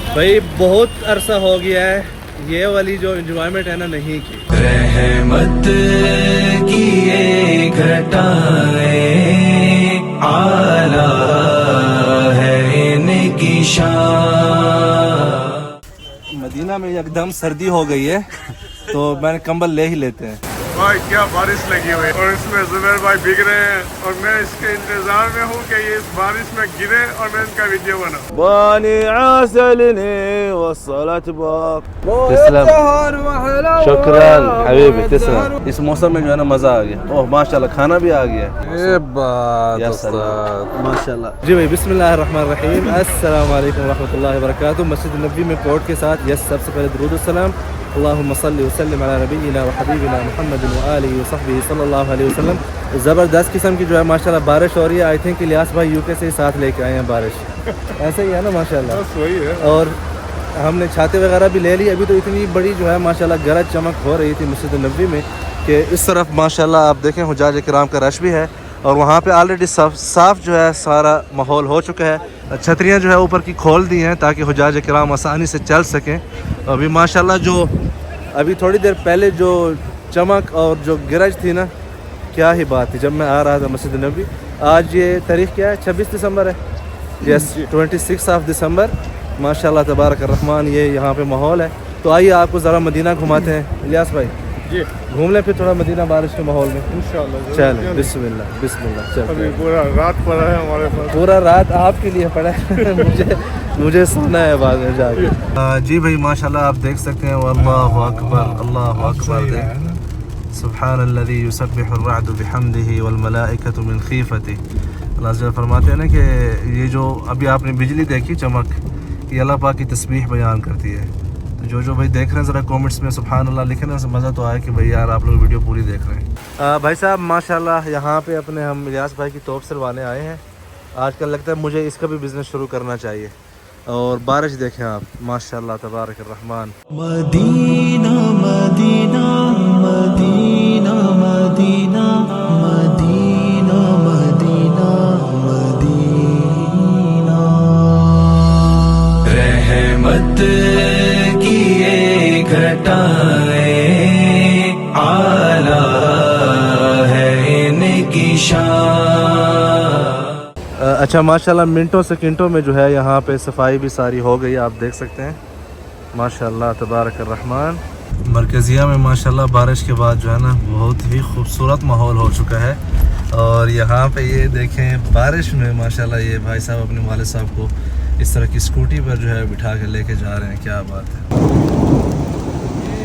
भाई बहुत अरसा हो गया है ये वाली जो एंजॉयमेंट है ना नहीं की। रहमत की ये घटाए आला है इनकी शान। मदीना में एकदम सर्दी हो गई है तो मैंने कंबल ले ही लेते हैं। भाई क्या बारिश लगी हुई है और इसमें जुबैर भाई भीग रहे हैं और मैं इसके इंतजार में हूँ कि ये इस बारिश में गिरे और मैं इनका वीडियो बनाऊं। बानी आसलने वसलत शुक्रान हबीबी तिस्लम। इस मौसम में जो है ना मजा आ गया। ओह माशाल्लाह खाना भी आ गया। ये बात माशाल्लाह जी भाई। बिस्मिल्लाहिर्रहमानिर्रहीम। अस्सलाम वालेकुम रहमतुल्लाहि व बरकातुहू। मस्जिद नबवी में कोर्ट के साथ यस सबसे पहले दुरूद व सलाम अल्लाहुम्मा सल्लि व सल्लिम अला नबिय्यिना व हबीबिना मुहम्मद व आलिहि व सहबिहि सल्लल्लाहु अलैहि वसल्लम। ज़बरदस्त किस्म की जो है माशाल्लाह बारिश हो रही है। आई थिंक इलियास भाई यूके से ही साथ लेके आए हैं बारिश। ऐसे ही है ना माशाल्लाह। वही है। और हमने छाते वगैरह भी ले ली। अभी तो इतनी बड़ी जो है माशाल्लाह गरज चमक हो रही थी मस्जिद नबवी में कि इस तरफ माशाल्लाह आप देखें हुज्जाज किराम का रश भी है और वहाँ पे ऑलरेडी साफ जो है सारा माहौल हो चुका है। छतरियाँ जो है ऊपर की खोल दी हैं ताकि हुज्जाज किराम आसानी से चल सकें। अभी माशाल्लाह जो अभी थोड़ी देर पहले जो चमक और जो गरज थी ना क्या ही बात थी जब मैं आ रहा था मस्जिद नबवी। आज ये तारीख़ क्या है? 26 दिसंबर है। Yes 26 of December. माशाल्लाह तबारक रहमान ये यहाँ पे माहौल है। तो आइए आपको ज़रा मदीना घुमाते हैं। इलियास भाई जी घूम लें फिर थोड़ा मदीना बारिश के माहौल में इंशाल्लाह। चलें बिस्मिल्लाह बिस्मिल्लाह। चल अभी पूरा रात पड़ा है हमारे पास। पूरा रात आपके लिए पड़ा है मुझे सोना है बाद में जाके। जी भाई माशाल्लाह आप देख सकते हैं। अल्लाहु अकबर देख सुब्हानल्लज़ी युसब्बिहु अर्रअदु बिहम्दिही वल मलाइकतु मिन खीफतिही। अल्लाह ताला फरमाते हैं ना कि ये जो अभी आपने बिजली देखी चमक ये अल्लाह पाक की तस्बीह बयान करती है। तो जो भाई देख रहे हैं ज़रा कमेंट्स में सुभान अल्लाह लिखे ना, मज़ा तो आया कि भाई यार आप लोग वीडियो पूरी देख रहे हैं। भाई साहब माशाल्लाह यहाँ पे अपने हम इलियास भाई की तोप सिलवाने आए हैं। आजकल लगता है मुझे इसका भी बिज़नेस शुरू करना चाहिए। और बारिश देखें आप माशाल्लाह तबारक रहमान। Medina Medina Medina Medina Medina Medina Medina रहमत की ये घटाए आला है इनकी शान। अच्छा माशाल्लाह मिनटों सेकंडों में जो है यहाँ पे सफाई भी सारी हो गई आप देख सकते हैं माशाल्लाह तबारक रहमान। मरकज़िया में माशाल्लाह बारिश के बाद जो है ना बहुत ही खूबसूरत माहौल हो चुका है। और यहाँ पे ये देखें बारिश में माशाल्लाह ये भाई साहब अपने वाले साहब को इस तरह की स्कूटी पर जो है बिठा के लेके जा रहे हैं। क्या बात है।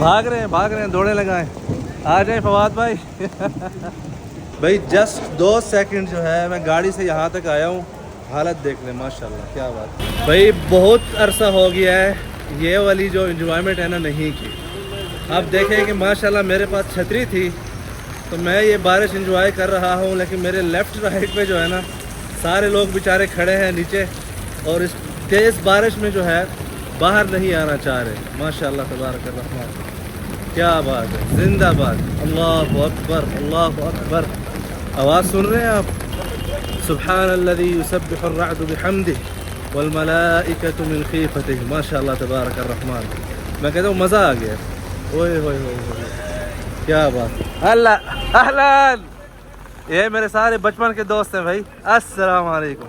भाग रहे हैं दौड़े लगाएं। आ जाए फवाद भाई भाई जस्ट 2 सेकंड जो है मैं गाड़ी से यहाँ तक आया हूँ। हालत देख लें माशाल्लाह क्या बात है। भाई बहुत अरसा हो गया है ये वाली जो एंजॉयमेंट है ना नहीं की। आप देखें कि माशाल्लाह मेरे पास छतरी थी तो मैं ये बारिश एंजॉय कर रहा हूँ, लेकिन मेरे लेफ़्ट राइट पे जो है ना सारे लोग बेचारे खड़े हैं नीचे और इस तेज़ बारिश में जो है बाहर नहीं आना चाह रहे। माशाल्लाह तबारक रहमान क्या बात है। जिंदाबाद। अल्लाहु अकबर अल्लाहु अकबर। आवाज़ सुन रहे हैं आप? सुब्हानल्लज़ी युसब्बिहु अर्रअदु बिहम्दिही वल मलाइकतु मिन खीफतिही। माशाल्लाह तबारक रहमान। मैं कहता हूँ मज़ा आ गया। ओए होए होए क्या बात। अल्लाह अहलन। ये मेरे सारे बचपन के दोस्त हैं भाई। अस्सलाम वालेकुम।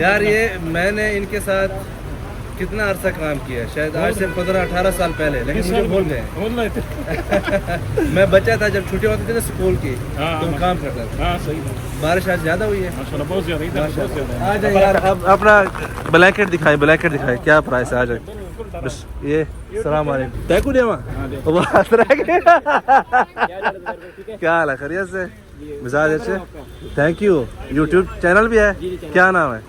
यार ये मैंने इनके साथ कितना अरसा काम किया, शायद आज से 15-18 साल पहले, लेकिन मुझे भूल गए। मैं बच्चा था जब छुट्टियां होती थी ना स्कूल की तो काम करता था। सही बारिश आज ज्यादा हुई है माशाल्लाह बहुत ज्यादा। आ जाए यार अब अपना ब्लैंकेट दिखाए क्या प्राइस है। आ जाए बस ये सलाम वालेकुम तैकू देवा क्या हाल है? खैरियत से मिजाज अच्छे। Thank you. यूट्यूब चैनल भी है क्या नाम है?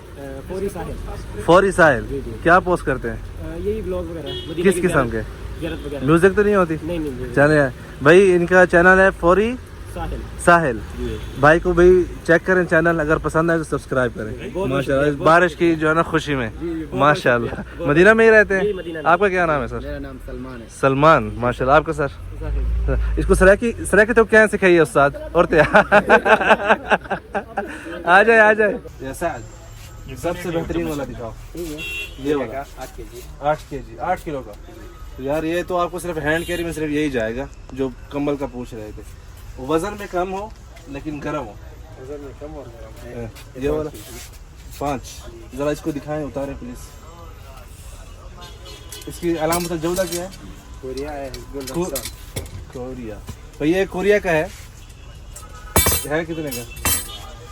फौरी साहिल। क्या पोस्ट करते हैं? यही ब्लॉग वगैरह। किस किस्म के? म्यूजिक तो नहीं होती? नहीं। चले भाई इनका चैनल है फौरी साहिल भाई को भी चेक करें चैनल, अगर पसंद आए तो सब्सक्राइब करें। माशाल्लाह इस बारिश की जो है ना खुशी में माशाल्लाह। मदीना में ही रहते हैं। आपका क्या नाम है सर? मेरा नाम सलमान है। सलमान, माशाल्लाह। आपका सर? इसको सराकी तो क्या सिखाइए उस्ताद? और आ जाए सबसे बेहतरीन वाला दिखाओ। ये वाला 8 किलो का। तो यार ये तो आपको सिर्फ हैंड कैरी में सिर्फ यही जाएगा जो कंबल का पूछ रहे थे। वजन में कम हो लेकिन गर्म हो। वजन में कम और गर्म है। ये वाला 5। जरा इसको दिखाएं, उतारें प्लीज। इसकी अलामत जौदा क्या है? कोरिया है। कोरिया। तो ये कोरिया का है कितने का?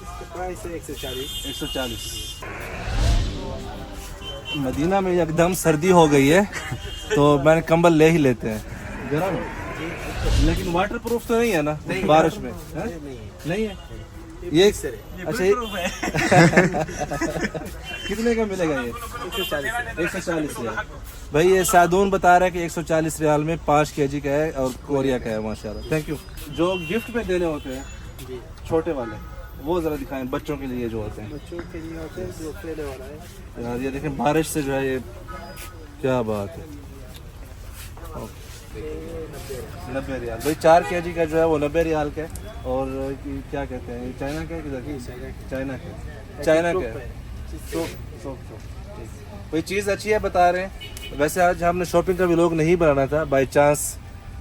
इसका प्राइस है 140। मदीना में एकदम सर्दी हो गई है तो मैंने कंबल ले ही लेते हैं। गर्म है लेकिन वाटर प्रूफ तो नहीं है ना बारिश में? नहीं है ये। अच्छा कितने का मिलेगा ये? 140 रियाल। भाई ये सादून बता रहा है कि 140 रियाल में 5 kg का है और कोरिया का है। माशाल्लाह, थैंक यू। जो गिफ्ट में देने होते हैं छोटे वाले वो जरा दिखाएं, बच्चों के लिए जो होते हैं। बच्चों के लिए होते हैं जो खेलने वाला है। यार ये देखें बारिश से जो है ये क्या बात है। 90 रियाल भाई। 4 kg का जो है वो 90 रियाल का है। और क्या कहते हैं, चाइना का है किधर? चाइना का है। कोई चीज़ अच्छी है बता रहे हैं। वैसे आज हमने शॉपिंग का व्लॉग नहीं बनाना था, बाई चांस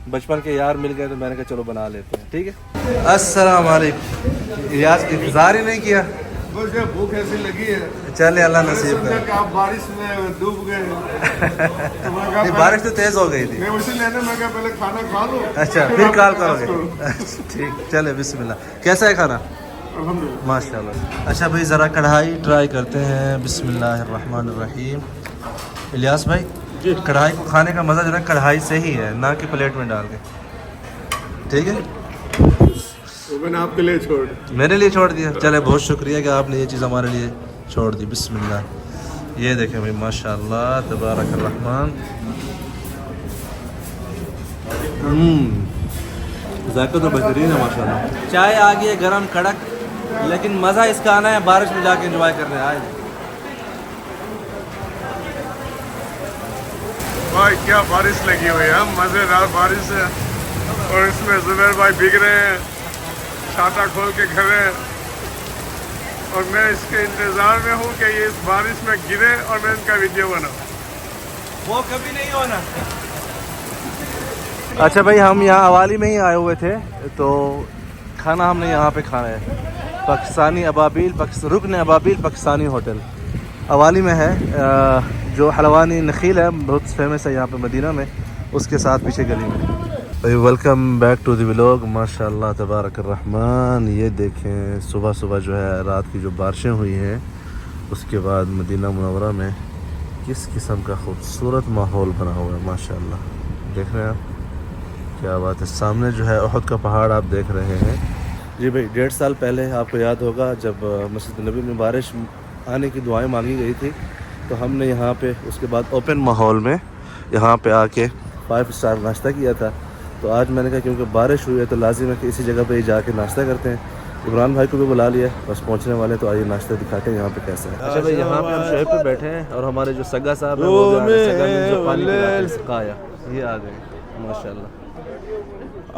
बचपन के यार मिल गए तो मैंने कहा चलो बना लेते हैं। ठीक है। अस्सलाम वालेकुम। यार इंतजार ही नहीं किया। बस ये भूख ऐसी लगी है। चले अल्लाह नसीब करे। कि आप बारिश में डूब गए। तो मैं कहा बारिश तो तेज हो गई थी। मैं उसी लेने मैं कहा पहले खाना खा लो। अच्छा फिर कॉल करोगे? ठीक, चले बिस्मिल्लाह। कैसा है खाना? अल्हम्दुलिल्लाह माशाल्लाह। अच्छा भाई ज़रा कढ़ाई ट्राई करते हैं। बिस्मिल्लाहिर्रहमानिर्रहीम। इलियास भाई कढ़ाई को खाने का मज़ा जो है कढ़ाई से ही है, ना कि प्लेट में डाल के। ठीक है, वो मैंने आपके लिए छोड़। मेरे लिए छोड़ दिया। चले बहुत शुक्रिया कि आपने ये चीज़ हमारे लिए छोड़ दी। बिस्मिल्लाह। ये देखें भाई माशाल्लाह तबारक रहमान। जायका तो बेहतरीन है माशाल्लाह। चाय आ गई है गरम कड़क, लेकिन मज़ा इसका आना है बारिश में जाके एंजॉय करने आए। भाई क्या बारिश लगी हुई है, मज़ेदार बारिश है। और इसमें जुबैर भाई भीग रहे हैं, छाता खोल के खड़े हैं। और मैं इसके इंतज़ार में हूँ कि ये इस बारिश में गिरे और मैं इनका वीडियो बनाऊँ। वो कभी नहीं होना। अच्छा भाई हम यहाँ अवाली में ही आए हुए थे तो खाना हमने यहाँ पे खाना है। पाकिस्तानी अबाबील रुकन अबाबील पाकिस्तानी होटल अवाली में है। जो हलवानी नखील है बहुत फेमस है यहाँ पे मदीना में, उसके साथ पीछे गली में। भाई welcome back to the vlog. माशाल्लाह तबारक रहमान। ये देखें सुबह सुबह जो है रात की जो बारिशें हुई हैं उसके बाद मदीना मुनव्वरा में किस किस्म का खूबसूरत माहौल बना हुआ है माशाल्लाह। देख रहे हैं आप, क्या बात है। सामने जो है उहद का पहाड़ आप देख रहे हैं। जी भाई 1.5 साल पहले आपको याद होगा जब मस्जिद नबी में बारिश आने की दुआएं मांगी गई थी तो हमने यहाँ पे उसके बाद ओपन माहौल में यहाँ पे आके 5 स्टार नाश्ता किया था। तो आज मैंने कहा क्योंकि बारिश हुई है तो लाजिम है कि इसी जगह पे ही जाके नाश्ता करते हैं। इमरान भाई को भी बुला लिया, बस पहुंचने वाले तो आइए नाश्ता दिखाते हैं यहाँ पे कैसा है। अच्छा भाई यहाँ पे हम शोएब पे बैठे हैं और हमारे जो सगा साहब हैं वो भी आ रहे हैं। सगा में जो पानी पिलाते हैं सकाया, ये आ गए माशाल्लाह।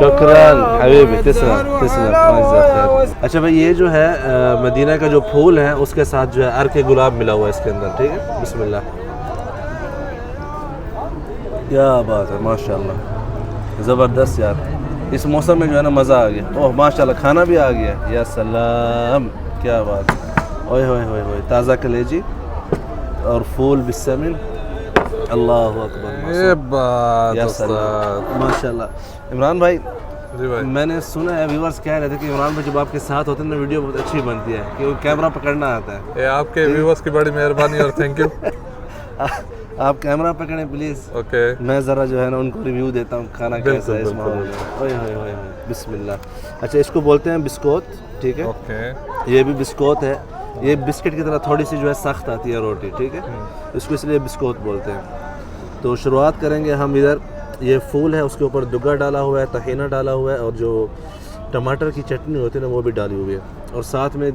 शुक्रान हबीबी, तस्लम। अच्छा भाई ये जो है मदीना का जो फूल है उसके साथ जो है अर्क गुलाब मिला हुआ है इसके अंदर। ठीक है, बिस्मिल्लाह। क्या बात है माशाल्लाह, ज़बरदस्त यार। इस मौसम में जो है ना मज़ा आ गया। ओह माशाल्लाह खाना भी आ गया, या सलाम, क्या बात है। ओए होए होए होए, ताज़ा कलेजी और फूल बिस्मिल, अल्लाह अकबर, ये बात या सलाम माशाल्लाह। इमरान भाई जी भाई। मैंने सुना है व्यूअर्स कह रहे थे कि इमरान भाई जब आपके साथ होते हैं ना वीडियो बहुत अच्छी बनती है, कि वो कैमरा पकड़ना आता है। ये आपके व्यूअर्स की बड़ी मेहरबानी और थैंक यू। आप कैमरा पकड़ें प्लीज़। ओके मैं ज़रा जो है ना उनको रिव्यू देता हूँ खाना कैसा है इस बिल्कुल, माहौल में। ओए होए होए होए, बिस्मिल्लाह। अच्छा, इसको बोलते हैं बिस्कोत, ठीक है। ओके ये भी बिस्कोत है। ये बिस्किट की तरह थोड़ी सी जो है सख्त आती है रोटी, ठीक है। इसको इसलिए बिस्कोत बोलते हैं। तो शुरुआत करेंगे हम इधर। ये फूल है, उसके ऊपर दुग्गा डाला हुआ है, तहीना डाला हुआ है, और जो टमाटर की चटनी होती है ना वो भी डाली हुई है, और साथ में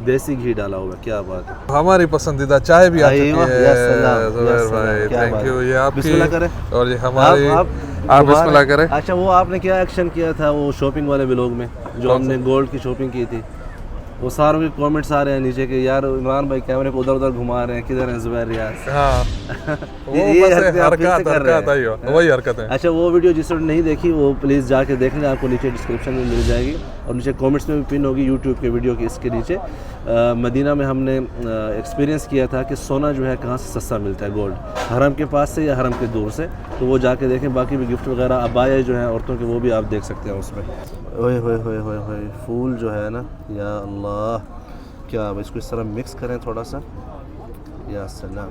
देसी घी डाला हुआ है। क्या बात है। हमारी पसंदीदा चाय भी आ चुकी अय्वा, है या सलाम, या ज़ुबैर सलाम, भाई, क्या थैंक बात यू। है। ये आपकी बिस्मिल्लाह करें। और ये हमारी आप दोबारा- बिस्मिल्लाह करें। अच्छा, वो आपने क्या एक्शन किया था वो शॉपिंग वाले व्लॉग में, जो हमने गोल्ड की शॉपिंग की थी? वो सारों के कमेंट्स आ रहे हैं नीचे के, यार इमरान भाई कैमरे को उधर उधर घुमा रहे हैं, किधर है ज़ुबैर रियाज। हाँ वो ये बस हरकतें आप फिर से कर रहे हैं। हरकत आई हो, वही हरकत है। अच्छा, वो वीडियो जिसने नहीं देखी वो प्लीज़ जाके देख लें, आपको नीचे डिस्क्रिप्शन में मिल जाएगी, और नीचे कमेंट्स में भी पिन होगी यूट्यूब के वीडियो की इसके नीचे। मदीना में हमने एक्सपीरियंस किया था कि सोना जो है कहाँ से सस्ता मिलता है, गोल्ड हरम के पास से या हरम के दूर से, तो वो जाके देखें। बाकी भी गिफ्ट वगैरह अबाया जो है औरतों के, वो भी आप देख सकते हैं उसमें। ओए होए होए होए होए, फूल जो है ना, या अल्लाह, क्या अब इसको इस तरह मिक्स करें थोड़ा सा, या सलाम।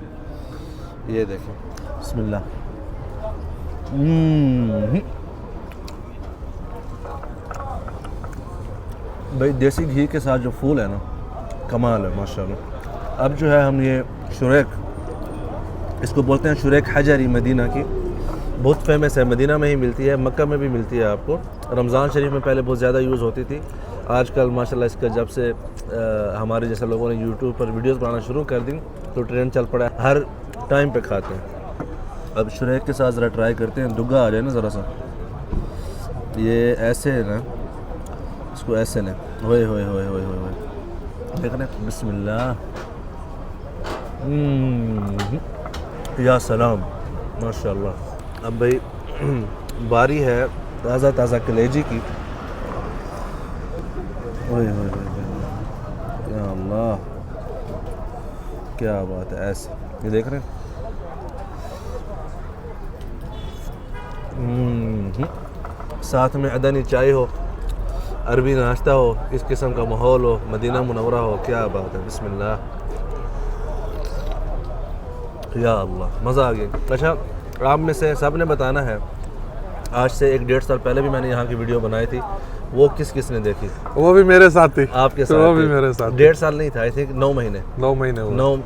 ये देखें, बिस्मिल्लाह। भाई देसी घी के साथ जो फूल है ना, कमाल है माशाल्लाह। अब जो है हम ये शुरेक, इसको बोलते हैं शुरेक हजरी, मदीना की बहुत फेमस है, मदीना में ही मिलती है, मक्का में भी मिलती है आपको। रमज़ान शरीफ में पहले बहुत ज़्यादा यूज़ होती थी, आजकल माशाल्लाह इसका जब से हमारे जैसे लोगों ने यूट्यूब पर वीडियोस बनाना शुरू कर दी तो ट्रेंड चल पड़ा है, हर टाइम पे खाते हैं। अब शुरेक के साथ ज़रा ट्राई करते हैं, दुग्गा आ जाए ना ज़रा सा। ये ऐसे है ना, इसको ऐसे ना, होए होए होए होए होए, देख रहे हैं, बिस्मिल्लाह। या सलाम, माशाल्लाह। अब भाई बारी है ताज़ा ताज़ा कलेजी की। ओए होए होए, या अल्लाह, क्या बात है। ऐसे ये देख रहे हैं, साथ में अदनी चाय हो, अरबी नाश्ता हो, इस किस्म का माहौल हो, मदीना मुनव्वरा हो, क्या बात है। बिस्मिल्लाह, या अल्लाह, मज़ा आ गया। अच्छा, आप में से सब ने बताना है, आज से 1-1.5 साल पहले भी मैंने यहाँ की वीडियो बनाई थी, वो किस किस ने देखी? वो भी मेरे साथ थी। आपके साथ? वो भी मेरे साथ। 1.5 साल नहीं था, आई थिंक 9 महीने। 9 महीने हुए। 9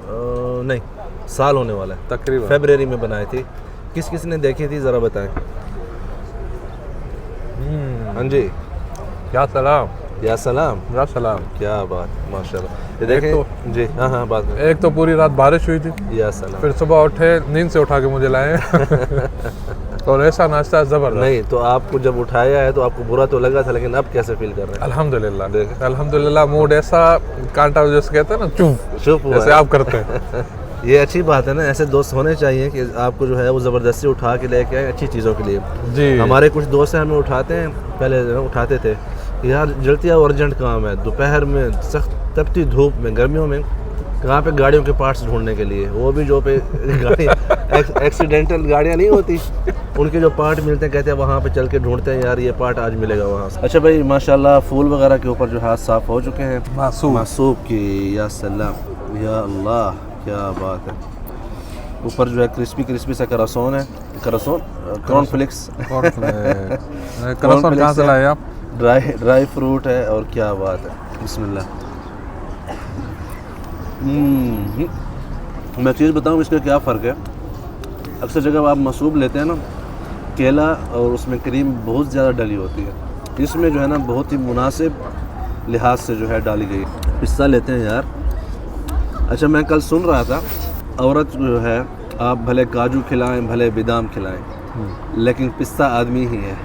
नहीं, साल होने वाला है तकरीबन। फरवरी में बनाई थी। किस किस ने देखी थी ज़रा बताएं। हाँ जी, या सलाम, या सलाम, या सलाम। क्या बात, माशाल्लाह। ये देखें जी, हाँ हाँ, बात में। एक तो पूरी रात बारिश हुई थी, या सलाम। फिर सुबह उठे, नींद से उठा के मुझे लाए और ऐसा नाश्ता जबरदस्त। नहीं तो आपको जब उठाया है तो आपको बुरा तो लगा था, लेकिन अब कैसे फील कर रहे हैं? अल्हम्दुलिल्लाह, अल्हम्दुलिल्लाह। मूड ऐसा कांटा जैसे कहते हैं ना, चुप हुआ जैसे है। आप करते हैं। ये अच्छी बात है ना, ऐसे दोस्त होने चाहिए कि आपको जो है वो ज़बरदस्ती उठा के लेके आए अच्छी चीज़ों के लिए। जी, हमारे कुछ दोस्त हैं, हमें उठाते हैं, पहले उठाते थे यार जल्दी आओ, अर्जेंट काम है, दोपहर में सख्त तपती धूप में, गर्मियों में, कहाँ पे गाड़ियों के पार्ट्स ढूंढने के लिए, वो भी जो पे गाड़ी एक्सीडेंटल गाड़ियाँ नहीं होती, उनके जो पार्ट मिलते हैं, कहते हैं वहाँ पे चल के ढूंढते हैं, यार ये पार्ट आज मिलेगा वहाँ से। अच्छा भाई, माशाल्लाह फूल वगैरह के ऊपर जो हाथ साफ़ हो चुके हैं, मासूब की, या सलाम, या अल्लाह, क्या बात है। ऊपर जो है क्रिस्पी क्रिस्पी सा करासोन है, करासोन कॉर्नफ्लेक्स करासोन कहाँ से लाए आप? ड्राई फ्रूट है, और क्या बात है, बिस्मिल्लाह। मैं चीज़ बताऊँ इसका क्या फ़र्क है। अक्सर जगह आप मसूब लेते हैं ना, केला और उसमें क्रीम बहुत ज़्यादा डली होती है, इसमें जो है ना बहुत ही मुनासिब लिहाज से जो है डाली गई। पिस्ता लेते हैं यार। अच्छा, मैं कल सुन रहा था, औरत जो है आप भले काजू खिलाएं, भले बादाम खिलाएं, लेकिन पिस्ता आदमी ही है।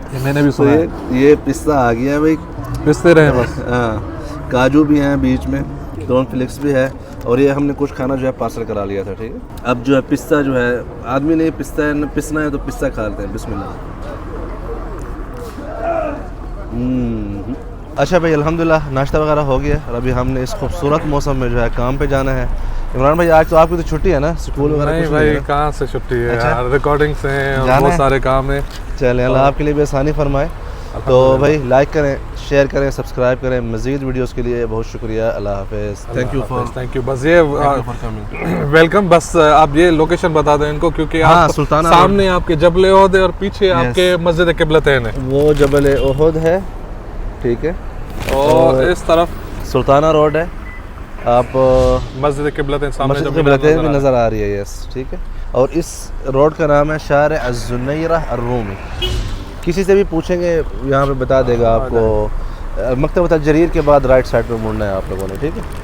ये मैंने भी सुना है। तो ये पिस्ता आ गया भाई, पिसते रहे बस। हाँ, काजू भी हैं बीच में, कॉर्नफ्लेक्स भी है, और ये हमने कुछ खाना जो है पार्सल करा लिया था, ठीक है। अब जो है पिस्ता जो है आदमी नहीं पिसता है, न पिसना है तो पिस्ता खा लेते हैं। बिस्मिल्लाह। अच्छा भाई, अल्हम्दुलिल्लाह नाश्ता वगैरह हो गया, और अभी हमने इस खूबसूरत मौसम में जो है काम पे जाना है। इमरान भाई आज तो आपकी तो छुट्टी है ना, स्कूल वगैरह नहीं कुछ भाई, नहीं है कहाँ से छुट्टी है अच्छा। यार, रिकॉर्डिंग्स हैं और जाना बहुत है? सारे काम है। चलें, अल्लाह आपके लिए भी आसानी फरमाए। तो भाई लाइक करें, शेयर करें, सब्सक्राइब करें। मज़ीद वीडियोस के लिए बहुत शुक्रिया। अल्लाह हाफ़िज़। Thank you for thank you. बस ये कमिंग। वेलकम। बस आप ये लोकेशन बता दें इनको, क्योंकि हाँ, आप सुल्ताना सामने आपके जबल ओहद है और पीछे आपके मस्जिद क़िबलतैन है, वो जबल ओहद है, ठीक है, और इस तरफ सुल्ताना रोड है। आप मस्जिद क़िबलतैन सामने मस्जिद जब क़िबलतैन भी नज़र आ रही है, यस, ठीक है। और इस रोड का नाम है शारिअ अज़्ज़ुनैरा अर्रूमी। किसी से भी पूछेंगे यहाँ पे बता देगा आपको। मकतबत अल जरीर के बाद राइट साइड पे मुड़ना है आप लोगों ने, ठीक है।